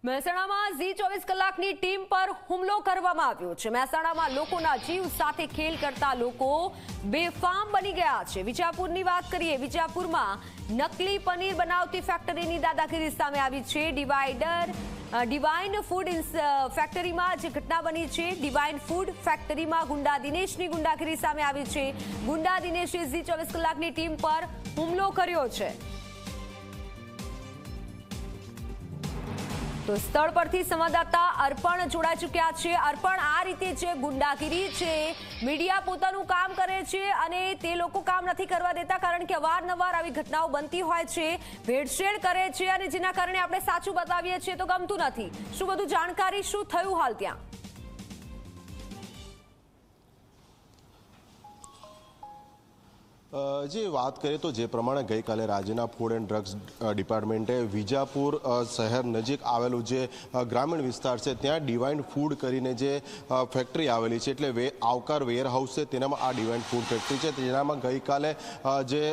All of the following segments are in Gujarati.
મહેસાણામાં ઝી 24 કલાકની ટીમ પર હુમલો કરવામાં આવ્યો છે। મહેસાણામાં લોકોના જીવ સાથે ખેલ કરતા લોકો બેફામ બની ગયા છે। વિજાપુરની વાત કરીએ, વિજાપુરમાં નકલી પનીર બનાવતી ફેક્ટરીની દાદાગીરી સામે આવી છે। ડિવાઇન ફૂડ ફેક્ટરીમાં જે ઘટના બની છે, ડિવાઇન ફૂડ ફેક્ટરીમાં ગુંડા દિનેશની ગુંડાગીરી સામે આવી છે। ગુંડા દિનેશે ઝી 24 કલાકની ટીમ પર હુમલો કર્યો છે। તો સ્થળ પરથી સંવાદદાતા અર્પણ જોડાઈ ચૂક્યા છે। અર્પણ, આ રીતે જે ગુંડાગીરી છે, મીડિયા પોતાનું કામ કરે છે અને તે લોકો કામ નથી કરવા દેતા, કારણ કે અવારનવાર આવી ઘટનાઓ બનતી હોય છે, ભેળસેળ કરે છે અને જેના કારણે આપણે સાચું બતાવીએ છીએ તો ગમતું નથી। શું બધું જાણકારી, શું થયું હાલ ત્યાં? જે વાત કરીએ તો જે પ્રમાણે ગઈકાલે રાજ્યના ફૂડ એન્ડ ડ્રગ્સ ડિપાર્ટમેન્ટે વિજાપુર શહેર નજીક આવેલું જે ગ્રામીણ વિસ્તાર છે ત્યાં ડિવાઇન ફૂડ કરીને જે ફેક્ટરી આવેલી છે, એટલે આવકાર વેરહાઉસ છે, તેનામાં આ ડિવાઇન ફૂડ ફેક્ટરી છે, જેનામાં ગઈકાલે જે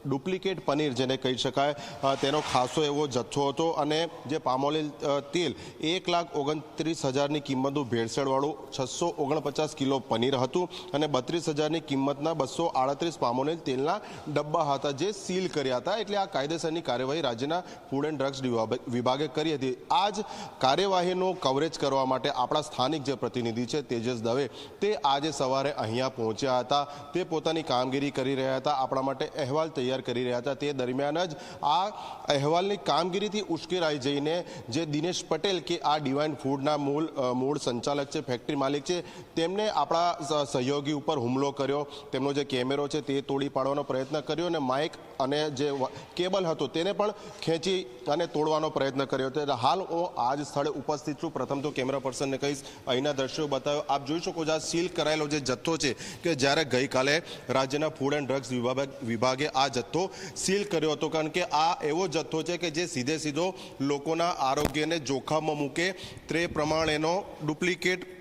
ડુપ્લિકેટ પનીર જેને કહી શકાય તેનો ખાસો એવો જથ્થો હતો અને જે પામોલીલ તેલ 1,29,000ની કિંમતનું ભેળસેળવાળું 649 કિલો પનીર હતું અને 32,000ની કિંમતના 238 પામોલીલ તેલના ડબ્બા હતા, જે સીલ કર્યા હતા। એટલે આ કાયદેસરની કાર્યવાહી રાજ્યના ફૂડ એન્ડ ડ્રગ્સ વિભાગે કરી હતી। આ જ કાર્યવાહીનું કવરેજ કરવા માટે આપણા સ્થાનિક જે પ્રતિનિધિ છે તેજસ દવે, તે આજે સવારે અહીંયા પહોંચ્યા હતા। તે પોતાની કામગીરી કરી રહ્યા હતા, આપણા માટે અહેવાલ તૈયાર કરી રહ્યા હતા। તે દરમિયાન જ આ અહેવાલની કામગીરીથી ઉશ્કેરાઈ જઈને જે દિનેશ પટેલ કે આ ડિવાઇન ફૂડના મૂળ સંચાલક છે, ફેક્ટરી માલિક છે, તેમને આપણા સહયોગી ઉપર હુમલો કર્યો। તેમનો જે કેમેરો છે તે તોડી પાડવાનો પ્રયત્ન કર્યો અને માઇક અને જે કેબલ હતો તેને પણ ખેંચી અને તોડવાનો પ્રયત્ન કર્યો હતો। હાલ હું આ જ સ્થળે ઉપસ્થિત છું। પ્રથમ તો કેમેરા પર્સનને કહીશ, અહીંના દ્રશ્યો બતાવ્યો। આપ જોઈ શકો છો આ સીલ કરાયેલો જે જથ્થો છે, કે જ્યારે ગઈકાલે રાજ્યના ફૂડ એન્ડ ડ્રગ્સ વિભાગે આ જથ્થો સીલ કર્યો હતો, કારણ કે આ એવો જથ્થો છે કે જે સીધો લોકોના આરોગ્યને જોખમમાં મૂકે તે પ્રમાણેનો ડુપ્લિકેટ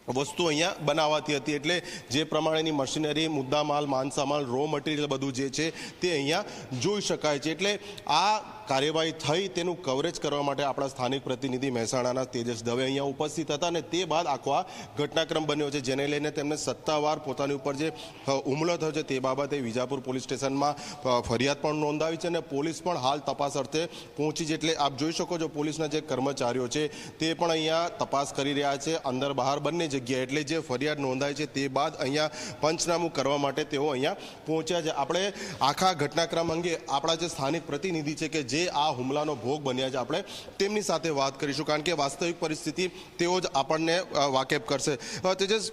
વસ્તુ અહીંયા બનાવાતી હતી। એટલે જે પ્રમાણેની મશીનરી, મુદ્દામાલ, માલસામાન, રો મટીરિયલ બધું જે છે તે અહીંયા જોઈ શકાય છે। એટલે આ કાર્યવાહી થઈ તેનું કવરેજ કરવા માટે આપણા સ્થાનિક પ્રતિનિધિ મહેસાણાના તેજસ દવે અહીંયા ઉપસ્થિત હતા અને તે બાદ આખો આ ઘટનાક્રમ બન્યો છે, જેને લઈને તેમને સત્તાવાર પોતાની ઉપર જે હુમલો થયો છે તે બાબતે વિજાપુર પોલીસ સ્ટેશનમાં ફરિયાદ પણ નોંધાવી છે અને પોલીસ પણ હાલ તપાસ અર્થે પહોંચી છે। એટલે આપ જોઈ શકો છો પોલીસના જે કર્મચારીઓ છે તે પણ અહીંયા તપાસ કરી રહ્યા છે, અંદર બહાર બંને જગ્યાએ। એટલે જે ફરિયાદ નોંધાઈ છે તે બાદ અહીંયા પંચનામું કરવા માટે તેઓ અહીંયા પહોંચ્યા છે। આપણે આખા ઘટનાક્રમ અંગે આપણા જે સ્થાનિક પ્રતિનિધિ છે કે જે આ હુમલાનો ભોગ બન્યા છે, આપણે તેમની સાથે વાત કરીશું, કારણ કે વાસ્તવિક પરિસ્થિતિ તેઓ જ આપણને વાકેફ કરશે। તેજસ,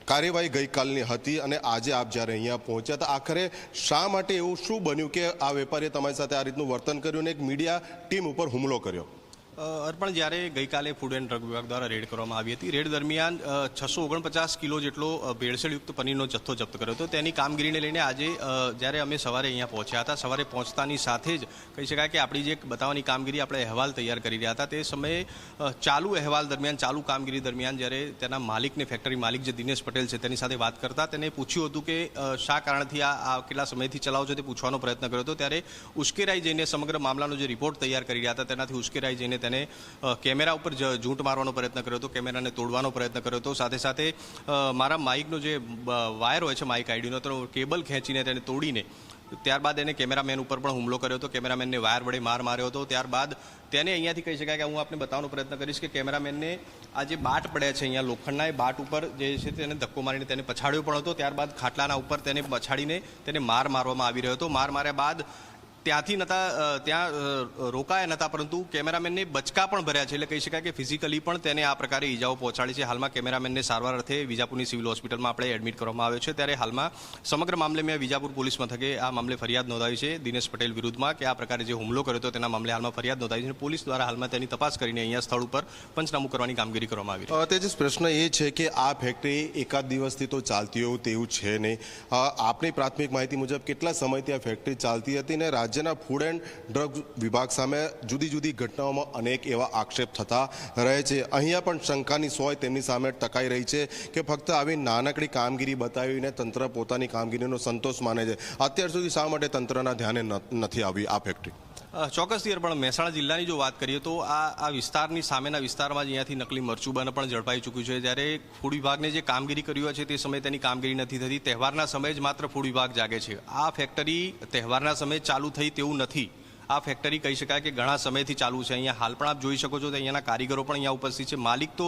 કાર્યવાહી ગઈકાલની હતી અને આજે આપ જ્યારે અહીંયા પહોંચ્યા હતા, આખરે શા માટે એવું શું બન્યું કે આ વેપારીએ તમારી સાથે આ રીતનું વર્તન કર્યું અને એક મીડિયા ટીમ ઉપર હુમલો કર્યો? અર્પણ, જ્યારે ગઈકાલે ફૂડ એન્ડ ડ્રગ વિભાગ દ્વારા રેડ કરવામાં આવી હતી, રેડ દરમિયાન 649 કિલો જેટલો ભેળસેળયુક્ત પનીરનો જથ્થો જપ્ત કર્યો હતો। તેની કામગીરીને લઈને આજે જ્યારે અમે સવારે અહીંયા પહોંચ્યા હતા, સવારે પહોંચતાની સાથે જ કહી શકાય કે આપણી જે બતાવવાની કામગીરી, આપણે અહેવાલ તૈયાર કરી રહ્યા હતા, તે સમયે ચાલુ અહેવાલ દરમિયાન, ચાલુ કામગીરી દરમિયાન જ્યારે તેના માલિકને, ફેક્ટરી માલિક જે દિનેશ પટેલ છે, તેની સાથે વાત કરતા તેને પૂછ્યું હતું કે શા કારણથી આ કેટલા સમયથી ચલાવો છો, તે પૂછવાનો પ્રયત્ન કર્યો હતો। ત્યારે ઉશ્કેરાઈ જઈને સમગ્ર મામલાનો જે રિપોર્ટ તૈયાર કરી રહ્યા હતા તેનાથી ઉશ્કેરાઈ જઈને તેને કેમેરા ઉપર ઝૂંટ મારવાનો પ્રયત્ન કર્યો હતો, કેમેરાને તોડવાનો પ્રયત્ન કર્યો હતો। સાથે સાથે મારા માઇકનો જે વાયર હોય છે, માઇક આઈડીનો, તો કેબલ ખેંચીને તેને તોડીને ત્યારબાદ એને કેમેરામેન ઉપર પણ હુમલો કર્યો હતો, કેમેરામેનને વાયર વડે માર્યો હતો। ત્યારબાદ તેને અહીંયાથી કહી શકાય કે હું આપને બતાવવાનો પ્રયત્ન કરીશ કે કેમેરામેનને આ જે બાટ પડ્યા છે અહીંયા લોખંડના, એ બાટ ઉપર જે છે તેને ધક્કો મારીને તેને પછાડ્યો પણ હતો। ત્યારબાદ ખાટલાના ઉપર તેને પછાડીને તેને મારવામાં આવી રહ્યો હતો। માર્યા બાદ ત્યાંથી ત્યાં રોકાયા નહોતા, પરંતુ કેમેરામેનને બચકા પણ ભર્યા છે। એટલે કહી શકાય કે ફિઝિકલી પણ તેને આ પ્રકારે ઈજાઓ પહોંચાડી છે। હાલમાં કેમેરામેનને સારવાર અર્થે વિજાપુરની સિવિલ હોસ્પિટલમાં આપણે એડમિટ કરવામાં આવ્યો છે। ત્યારે હાલમાં સમગ્ર મામલે મેં વિજાપુર પોલીસ મથકે આ મામલે ફરિયાદ નોંધાવી છે દિનેશ પટેલ વિરુદ્ધમાં, કે આ પ્રકારે જે હુમલો કર્યો હતો તેના મામલે હાલમાં ફરિયાદ નોંધાવી છે। પોલીસ દ્વારા હાલમાં તેની તપાસ કરીને અહીંયા સ્થળ ઉપર પંચનામું કરવાની કામગીરી કરવામાં આવી છે। તેજસ, પ્રશ્ન એ છે કે આ ફેક્ટરી એકાદ દિવસથી તો ચાલતી હોય તેવું છે નહીં। આપની પ્રાથમિક માહિતી મુજબ કેટલા સમયથી આ ફેક્ટરી ચાલતી હતી અને રાજ્યના ફૂડ એન્ડ ડ્રગ વિભાગ સામે જુદી જુદી ઘટનાઓમાં અનેક એવા આક્ષેપ થતા રહે છે? અહીંયા પણ શંકાની સોય તેમની સામે ટકાઈ રહી છે કે ફક્ત આવી નાનકડી કામગીરી બતાવીને તંત્ર પોતાની કામગીરીનો સંતોષ માને છે। અત્યાર સુધી શા માટે તંત્રના ધ્યાને નથી આવી આ ફેક્ટરી? ચોક્કસથી પણ મહેસાણા જિલ્લાની જો વાત કરીએ તો આ વિસ્તારની સામેના વિસ્તારમાં જ અહીંયાથી નકલી મરચું બન પણ ઝડપાઈ ચૂક્યું છે. જ્યારે ફૂડ વિભાગને જે કામગીરી કરી હોય છે તે સમયે તેની કામગીરી નથી થતી. તહેવારના સમયે જ માત્ર ફૂડ વિભાગ જાગે છે. આ ફેક્ટરી તહેવારના સમયે ચાલુ થઈ તેવું નથી. આ ફેક્ટરી કહી શકાય કે ઘણા સમયથી ચાલુ છે. અહીંયા હાલ પણ આપ જોઈ શકો છો તો અહીંયાના કારીગરો પણ અહીંયા ઉપસ્થિત છે. માલિક તો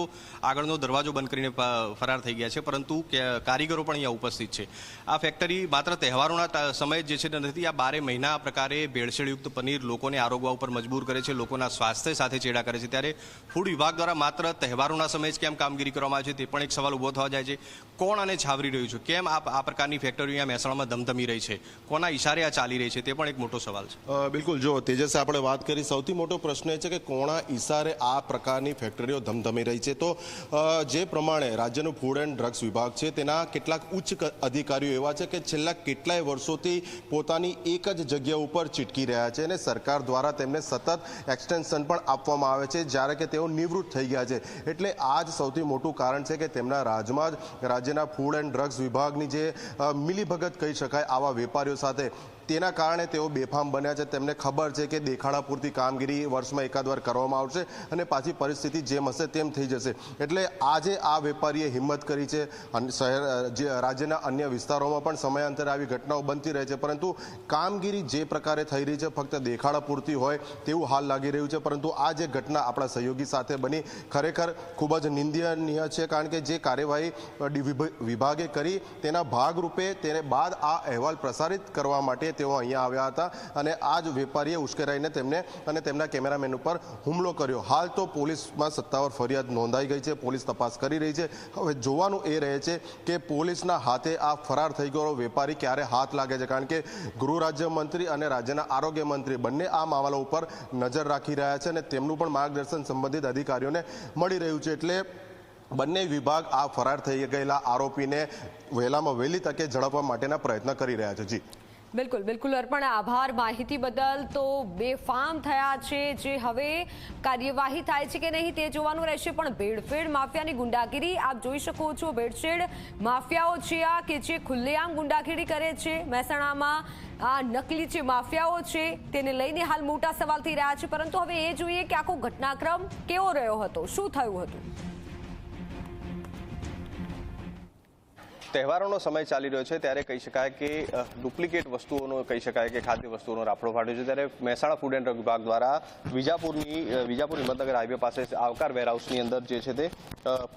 આગળનો દરવાજો બંધ કરીને ફરાર થઈ ગયા છે, પરંતુ કારીગરો પણ અહીંયા ઉપસ્થિત છે. આ ફેક્ટરી માત્ર તહેવારોના સમયે જે છે નથી, આ 12 મહિના આ પ્રકારે ભેળસેળયુક્ત પનીર લોકોને આરોગવા ઉપર મજબૂર કરે છે, લોકોના સ્વાસ્થ્ય સાથે ચેડા કરે છે. ત્યારે ફૂડ વિભાગ દ્વારા માત્ર તહેવારોના સમયે જ કેમ કામગીરી કરવામાં આવે છે તે પણ એક સવાલ ઊભો થવા જાય છે. કોણ આને છાવરી રહ્યું છે? કેમ આ પ્રકારની ફેક્ટરીઓ અહીંયા મહેસાણામાં ધમધમી રહી છે? કોના ઇશારે આ ચાલી રહી છે તે પણ એક મોટો સવાલ છે. બિલકુલ, જો તેજસે આપણે વાત કરી, સૌથી મોટો પ્રશ્ન એ છે કે કોના ઇશારે આ પ્રકારની ફેક્ટરીઓ ધમધમી રહી છે. તો જે પ્રમાણે રાજ્યનું ફૂડ એન્ડ ડ્રગ્સ વિભાગ છે તેના કેટલાક ઉચ્ચ અધિકારીઓ એવા છે કે છેલ્લા કેટલાય વર્ષોથી પોતાની એક જ જગ્યા ઉપર ચીટકી રહ્યા છે અને સરકાર દ્વારા તેમને સતત એક્સટેન્શન પણ આપવામાં આવે છે જ્યારે કે તેઓ નિવૃત્ત થઈ ગયા છે. એટલે આ જ સૌથી મોટું કારણ છે કે તેમના રાજમાં જ રાજ્યના ફૂડ એન્ડ ડ્રગ્સ વિભાગની જે મિલીભગત કહી શકાય આવા વેપારીઓ સાથે, તેના કારણે તેઓ બેફામ બન્યા છે. તેમને ખબર છે કે દેખાડા પૂરતી કામગીરી વર્ષમાં એકાદ વાર કરવામાં આવશે અને પાછી પરિસ્થિતિ જેમ હશે તેમ થઈ જશે. એટલે આજે આ વેપારીએ હિંમત કરી છે. જે રાજ્યના અન્ય વિસ્તારોમાં પણ સમયાંતરે આવી ઘટનાઓ બનતી રહે છે, પરંતુ કામગીરી જે પ્રકારે થઈ રહી છે ફક્ત દેખાડા પૂરતી હોય તેવું હાલ લાગી રહ્યું છે. પરંતુ આ જે ઘટના આપણા સહયોગી સાથે બની ખરેખર ખૂબ જ નિંદનીય છે, કારણ કે જે કાર્યવાહી વિભાગે કરી તેના ભાગરૂપે તેને બાદ આ અહેવાલ પ્રસારિત કરવા માટે તેઓ અહીંયા આવ્યા હતા અને આ જ વેપારીએ ઉશ્કેરાઈને તેમને અને તેમના કેમેરામેન ઉપર હુમલો કર્યો. હાલ તો પોલીસમાં સત્તાવાર ફરિયાદ નોંધાઈ ગઈ છે, પોલીસ તપાસ કરી રહી છે. હવે જોવાનું એ રહે છે કે પોલીસના હાથે આ ફરાર થઈ ગયો વેપારી ક્યારે હાથ લાગે છે, કારણ કે ગૃહ રાજ્યમંત્રી અને રાજ્યના આરોગ્ય મંત્રી બંને આ મામલા ઉપર નજર રાખી રહ્યા છે અને તેમનું પણ માર્ગદર્શન સંબંધિત અધિકારીઓને મળી રહ્યું છે. એટલે બંને વિભાગ આ ફરાર થઈ ગયેલા આરોપીને વહેલામાં વહેલી તકે ઝડપવા માટેના પ્રયત્ન કરી રહ્યા છે. જી બિલકુલ અર્પણ, આભાર માહિતી બદલ. તો બેફામ થયા છે, જે હવે કાર્યવાહી થાય છે કે નહીં તે જોવાનું રહેશે. પણ ભેળસેળ માફિયાની ગુંડાગીરી આપ જોઈ શકો છો. ભેળસેળ માફિયાઓ છે આ કે જે ખુલ્લેઆમ ગુંડાગીરી કરે છે. મહેસાણામાં આ નકલી જે માફિયાઓ છે તેને લઈને હાલ મોટા સવાલ થઈ રહ્યા છે. પરંતુ હવે એ જોઈએ કે આખો ઘટનાક્રમ કેવો રહ્યો હતો, શું થયું હતું. તહેવારોનો સમય ચાલી રહ્યો છે ત્યારે કહી શકાય કે ડુપ્લિકેટ વસ્તુઓનો કહી શકાય કે ખાદ્ય વસ્તુઓનો રાફડો ફાટ્યો છે. ત્યારે મહેસાણા ફૂડ એન્ડ ડ્રગ વિભાગ દ્વારા વિજાપુરની હિંમતનગર હાઈવે પાસે આવકાર વેરહાઉસની અંદર જે છે તે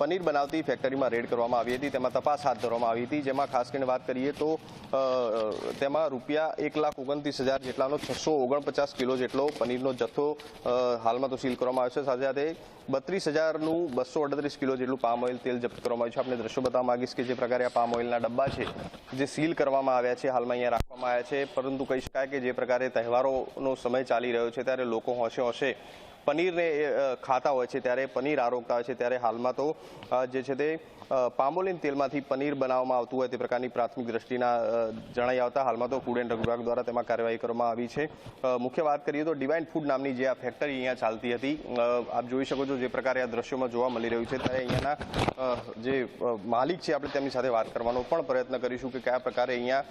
પનીર બનાવતી ફેક્ટરીમાં રેડ કરવામાં આવી હતી. તેમાં તપાસ હાથ ધરવામાં આવી હતી, જેમાં ખાસ કરીને વાત કરીએ તો તેમાં રૂપિયા 1,29,000 જેટલાનો 649 કિલો જેટલો પનીરનો જથ્થો હાલમાં તો સીલ કરવામાં આવ્યો છે. સાથે સાથે 32,000નું 238 કિલો જેટલું પામ ઓઇલ તેલ જપ્ત કરવામાં આવ્યું છે. આપણે દ્રશ્યો બતાવવા માંગીશ કે જે પ્રકારે આ પામ ઓઇલના ડબ્બા છે જે સીલ કરવામાં આવ્યા છે, હાલમાં અહીંયા રાખવામાં આવ્યા છે. પરંતુ કહી શકાય કે જે પ્રકારે તહેવારોનો સમય ચાલી રહ્યો છે ત્યારે લોકો હોશે પનીરને ખાતા હોય છે, ત્યારે પનીર આરોગતા હોય છે. ત્યારે હાલમાં તો જે છે તે પામોલીન તેલમાંથી પનીર બનાવવામાં આવતું હોય તે પ્રકારની પ્રાથમિક દ્રષ્ટિના જણાઈ આવતા હાલમાં તો ફૂડ એન્ડ ડ્રગ વિભાગ દ્વારા તેમાં કાર્યવાહી કરવામાં આવી છે. મુખ્ય વાત કરીએ તો ડિવાઇન ફૂડ નામની જે આ ફેક્ટરી અહીંયા ચાલતી હતી, આપ જોઈ શકો છો જે પ્રકારે આ દ્રશ્યોમાં જોવા મળી રહ્યું છે. ત્યારે અહીંયાના જે માલિક છે આપણે તેમની સાથે વાત કરવાનો પણ પ્રયત્ન કરીશું કે કયા પ્રકારે અહીંયા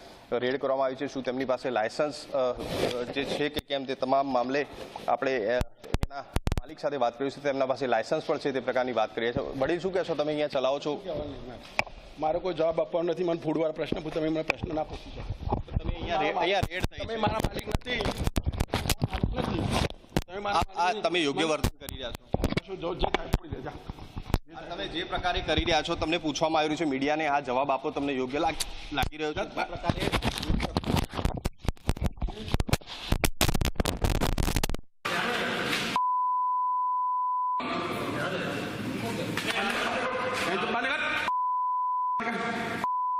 રેડ કરવામાં આવી છે, શું તેમની પાસે લાયસન્સ જે છે કે કેમ, તે તમામ મામલે આપણે માલિક સાથે વાત કરી છે. તેમના પાસે લાયસન્સ પણ છે તે પ્રકારની વાત કરીએ છીએ. વડીલ, શું કહેશો, તમે અહીંયા ચલાવો છો? મારો કોઈ જવાબ આપવાનો નથી. મને ફૂડવાળા પ્રશ્ન પૂછો, તમે મને પ્રશ્ન ના પૂછી શકો. તમે અહીંયા રેડ થઈ, તમે મારા માલિક નથી. તમે યોગ્ય વર્તન કરી રહ્યા છો. તમે જે પ્રકારે કરી રહ્યા છો, તમને પૂછવામાં આવી રહ્યું છે મીડિયાને, આ જવાબ આપો, તમને યોગ્ય લાગી રહ્યો છે?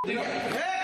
Hey!